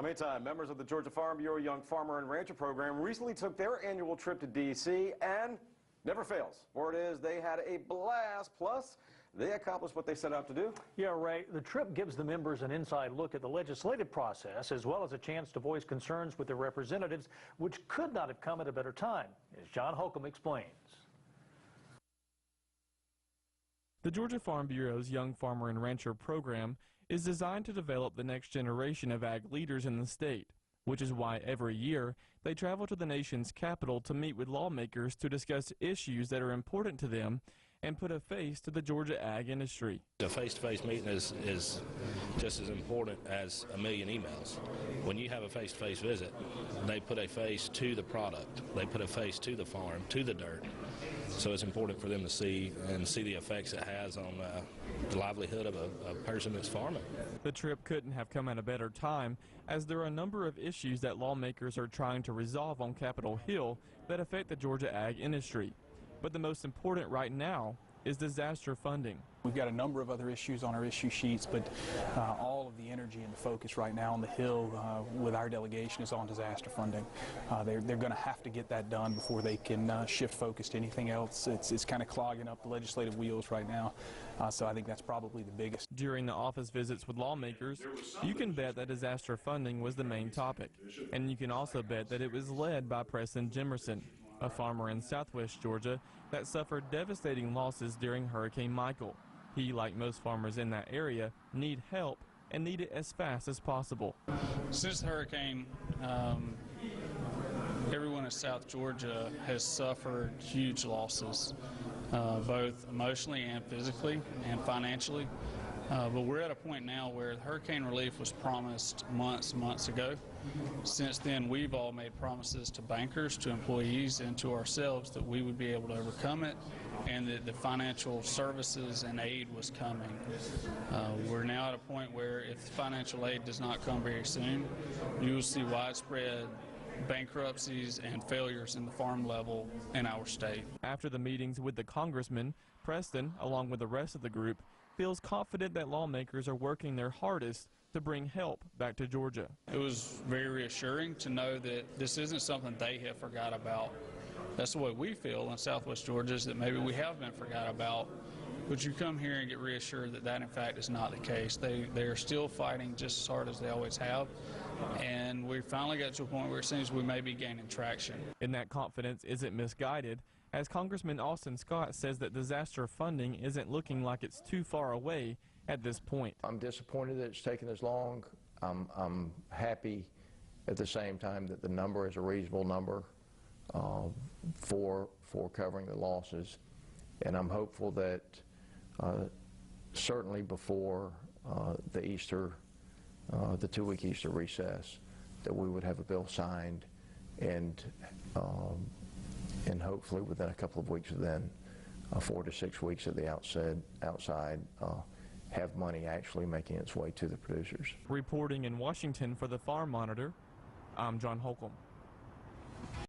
Meantime, members of the Georgia Farm Bureau Young Farmer and Rancher program recently took their annual trip to D.C. and never fails. Word is they had a blast, plus they accomplished what they set out to do. Yeah, Ray, the trip gives the members an inside look at the legislative process as well as a chance to voice concerns with their representatives, which could not have come at a better time, as John Holcomb explains. The Georgia Farm Bureau's Young Farmer and Rancher program is designed to develop the next generation of ag leaders in the state, which is why every year they travel to the nation's capital to meet with lawmakers to discuss issues that are important to them and put a face to the Georgia ag industry. A face-to-face meeting is just as important as a million emails. When you have a face-to-face visit, they put a face to the product, they put a face to the farm, to the dirt. So it's important for them to see the effects it has on the livelihood of a person that's farming. The trip couldn't have come at a better time, as there are a number of issues that lawmakers are trying to resolve on Capitol Hill that affect the Georgia ag industry. But the most important right now is disaster funding. We've got a number of other issues on our issue sheets, but all of the energy and the focus right now on the Hill with our delegation is on disaster funding. They're going to have to get that done before they can shift focus to anything else. It's kind of clogging up the legislative wheels right now, so I think that's probably the biggest. During the office visits with lawmakers, you can bet that disaster funding was the main topic, and you can also bet that it was led by Preston Jimerson, a farmer in southwest Georgia that suffered devastating losses during Hurricane Michael. He, like most farmers in that area, need help and need it as fast as possible. Since the hurricane, everyone in South Georgia has suffered huge losses, both emotionally and physically and financially. But we're at a point now where hurricane relief was promised months ago. Since then, we've all made promises to bankers, to employees, and to ourselves that we would be able to overcome it and that the financial services and aid was coming. We're now at a point where if financial aid does not come very soon, you will see widespread bankruptcies and failures in the farm level in our state. After the meetings with the congressman, Preston, along with the rest of the group, feels confident that lawmakers are working their hardest to bring help back to Georgia. It was very reassuring to know that this isn't something they have forgot about. That's the way we feel in southwest Georgia, is that maybe we have been forgot about. But you come here and get reassured that that in fact is not the case. They are still fighting just as hard as they always have. And we finally got to a point where it seems we may be gaining traction. And that confidence isn't misguided, as Congressman Austin Scott says that disaster funding isn't looking like it's too far away at this point. I'm disappointed that it's taken this long. I'm happy at the same time that the number is a reasonable number for covering the losses. And I'm hopeful that certainly before the Easter, the 2-week Easter recess, that we would have a bill signed and hopefully within a couple of weeks of then, 4 to 6 weeks at the outside, have money actually making its way to the producers. Reporting in Washington for the Farm Monitor, I'm John Holcomb.